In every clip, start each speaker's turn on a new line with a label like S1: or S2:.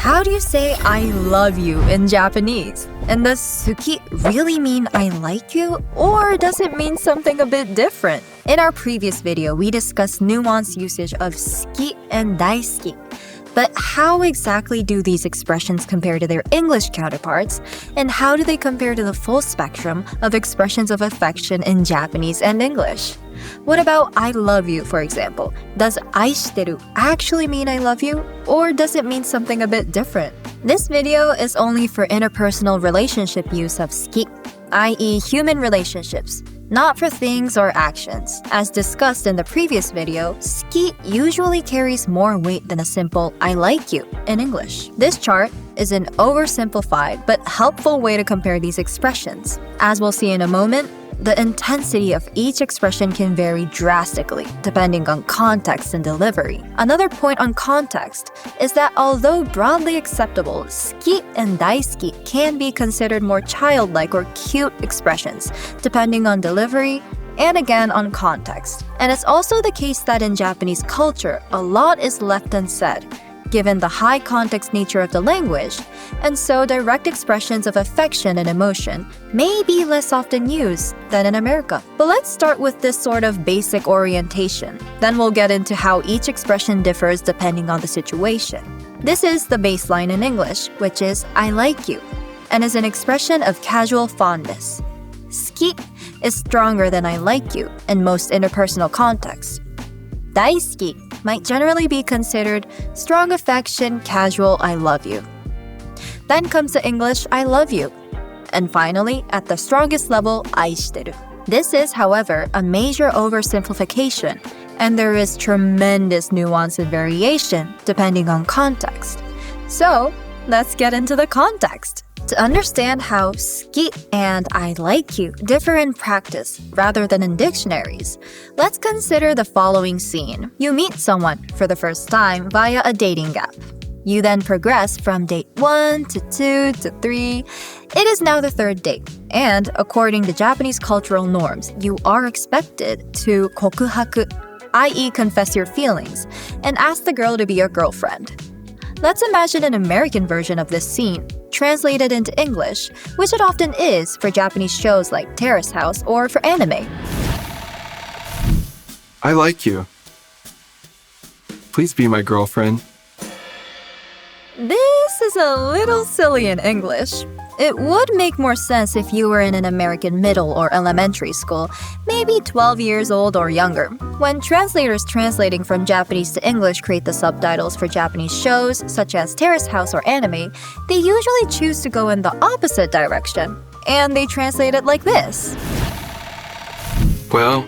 S1: how do you say I love you in Japanese? And does Suki really mean I like you? Or does it mean something a bit different? In our previous video, we discussed nuanced usage of suki and daisuki. But how exactly do these expressions compare to their English counterparts? And how do they compare to the full spectrum of expressions of affection in Japanese and English? What about I love you, for example? Does 愛してる actually mean I love you? Or does it mean something a bit different? This video is only for interpersonal relationship use of suki, i.e. human relationships, not for things or actions. As discussed in the previous video, suki usually carries more weight than a simple I like you in English. This chart is an oversimplified but helpful way to compare these expressions. As we'll see in a moment, the intensity of each expression can vary drastically depending on context and delivery. Another point on context is that although broadly acceptable, suki and daisuki can be considered more childlike or cute expressions depending on delivery and again on context. And it's also the case that in Japanese culture, a lot is left unsaid given the high context nature of the language, and so direct expressions of affection and emotion may be less often used than in America. But let's start with this sort of basic orientation. Then we'll get into how each expression differs depending on the situation. This is the baseline in English, which is I like you, and is an expression of casual fondness. Suki is stronger than I like you in most interpersonal contexts. Daisuki might generally be considered strong affection, casual I love you. Then comes the English I love you. And finally, at the strongest level, 愛してる. This is, however, a major oversimplification, and there is tremendous nuance and variation depending on context. So, let's get into the context. To understand how suki and I like you differ in practice rather than in dictionaries, let's consider the following scene. You meet someone for the first time via a dating app. You then progress from date 1 to 2 to 3. It is now the third date, and according to Japanese cultural norms, you are expected to Kokuhaku, i.e. confess your feelings, and ask the girl to be your girlfriend. Let's imagine an American version of this scene, translated into English, which it often is for Japanese shows like Terrace House or for anime.
S2: I like you. Please be my girlfriend.
S1: This is a little silly in English. It would make more sense if you were in an American middle or elementary school, maybe 12 years old or younger. When translators translating from Japanese to English create the subtitles for Japanese shows, such as Terrace House or anime, they usually choose to go in the opposite direction, and they translate it like this.
S2: Well,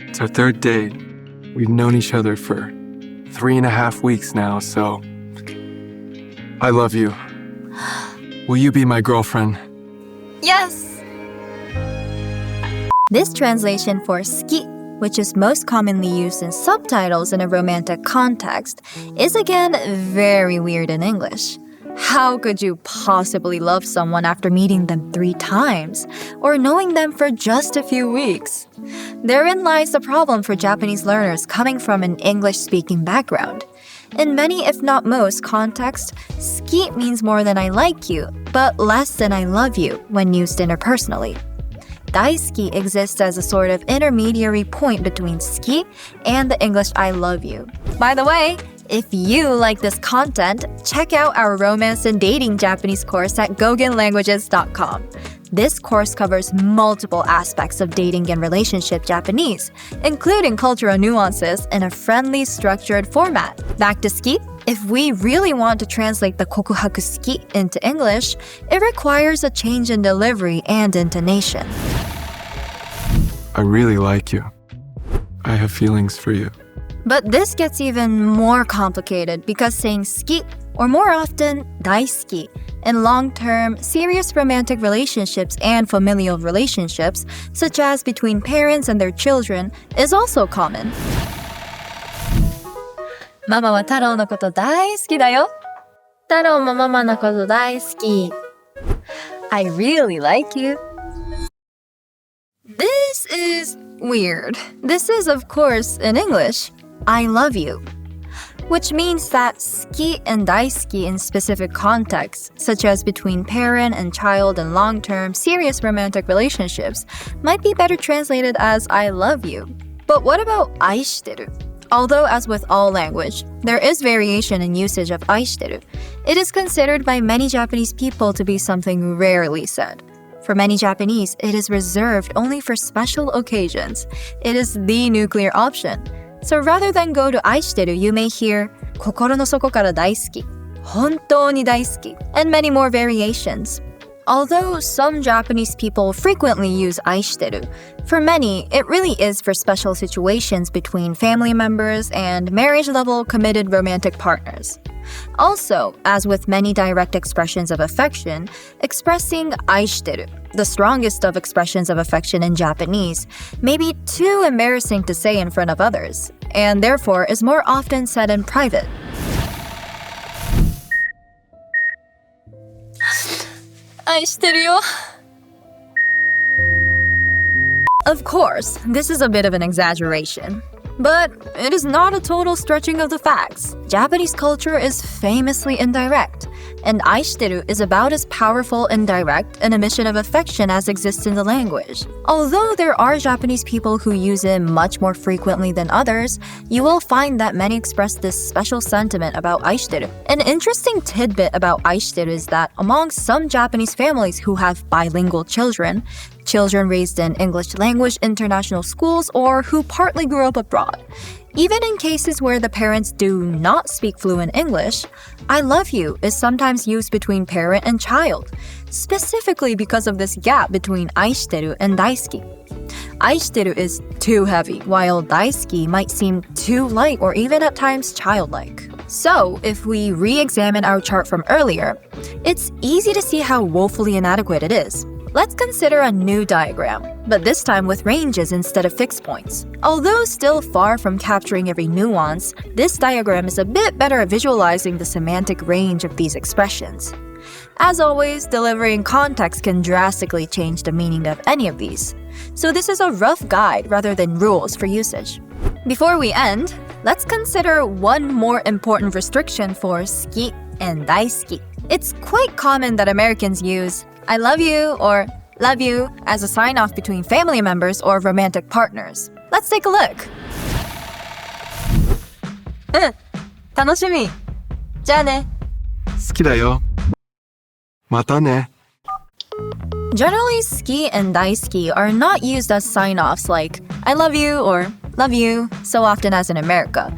S2: it's our third date. We've known each other for 3.5 weeks now, so I love you. Will you be my girlfriend?
S1: Yes! This translation for suki, which is most commonly used in subtitles in a romantic context, is again very weird in English. How could you possibly love someone after meeting them 3 times, or knowing them for just a few weeks? Therein lies the problem for Japanese learners coming from an English-speaking background. In many, if not most, contexts, suki means more than I like you, but less than I love you when used interpersonally. Daisuki exists as a sort of intermediary point between suki and the English I love you. By the way, if you like this content, check out our romance and dating Japanese course at GoGenLanguages.com. This course covers multiple aspects of dating and relationship Japanese, including cultural nuances in a friendly, structured format. Back to suki. If we really want to translate the Kokuhaku suki into English, it requires a change in delivery and intonation.
S2: I really like you. I have feelings for you.
S1: But this gets even more complicated because saying suki, or more often, daisuki, in long-term, serious romantic relationships and familial relationships, such as between parents and their children, is also common. ママは太郎のこと大好きだよ。太郎もママのこと大好き。I really like you. This is weird. This is, of course, in English, I love you. which means that suki and daisuki in specific contexts, such as between parent and child and long-term serious romantic relationships, might be better translated as I love you. But what about aishiteru? Although, as with all language, there is variation in usage of aishiteru, it is considered by many Japanese people to be something rarely said. For many Japanese, it is reserved only for special occasions. It is the nuclear option. So rather than go to aishiteru, you may hear 心の底から大好き, 本当に大好き, and many more variations. Although some Japanese people frequently use aishiteru, for many, it really is for special situations between family members and marriage-level committed romantic partners. Also, as with many direct expressions of affection, expressing aishiteru, the strongest of expressions of affection in Japanese, may be too embarrassing to say in front of others, and therefore is more often said in private. Of course, this is a bit of an exaggeration. But it is not a total stretching of the facts. Japanese culture is famously indirect, and aishiteru is about as powerful and direct an emission of affection as exists in the language. Although there are Japanese people who use it much more frequently than others, you will find that many express this special sentiment about aishiteru. An interesting tidbit about aishiteru is that among some Japanese families who have bilingual children raised in English language international schools, or who partly grew up abroad. Even in cases where the parents do not speak fluent English, I love you is sometimes used between parent and child, specifically because of this gap between aishiteru and daisuki. Aishiteru is too heavy, while daisuki might seem too light or even at times childlike. So, if we re-examine our chart from earlier, it's easy to see how woefully inadequate it is. Let's consider a new diagram, but this time with ranges instead of fixed points. Although still far from capturing every nuance, this diagram is a bit better at visualizing the semantic range of these expressions. As always, delivery and context can drastically change the meaning of any of these, so this is a rough guide rather than rules for usage. Before we end, let's consider one more important restriction for suki and daisuki. It's quite common that Americans use I love you or love you as a sign-off between family members or romantic partners. Let's take a look. 楽しみ。じゃあね。
S2: 好きだよ。またね。
S1: Generally, suki and daisuki are not used as sign-offs like I love you or love you so often as in America.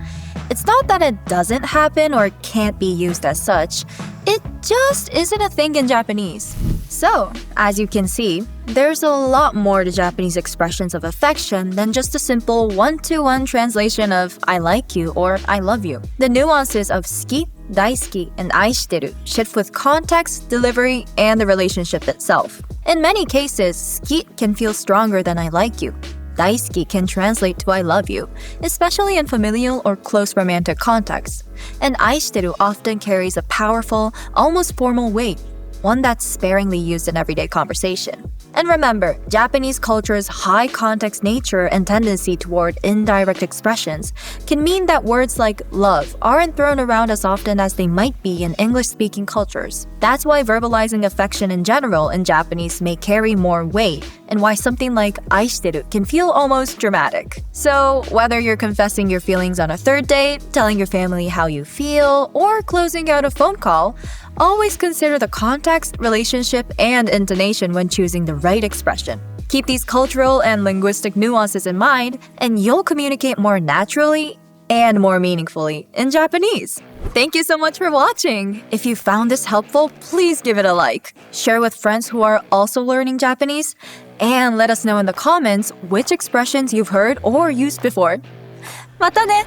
S1: It's not that it doesn't happen or can't be used as such. It just isn't a thing in Japanese. So, as you can see, there's a lot more to Japanese expressions of affection than just a simple one-to-one translation of I like you or I love you. The nuances of suki, daisuki, and aishiteru shift with context, delivery, and the relationship itself. In many cases, suki can feel stronger than I like you. Daisuki can translate to I love you, especially in familial or close romantic contexts. And aishiteru often carries a powerful, almost formal weight, one that's sparingly used in everyday conversation. And remember, Japanese culture's high context nature and tendency toward indirect expressions can mean that words like love aren't thrown around as often as they might be in English-speaking cultures. That's why verbalizing affection in general in Japanese may carry more weight, and why something like aishiteru can feel almost dramatic. So, whether you're confessing your feelings on a third date, telling your family how you feel, or closing out a phone call, always consider the context, relationship, and intonation when choosing the right expression. Keep these cultural and linguistic nuances in mind, and you'll communicate more naturally and more meaningfully in Japanese. Thank you so much for watching! If you found this helpful, please give it a like, share with friends who are also learning Japanese, and let us know in the comments which expressions you've heard or used before. またね!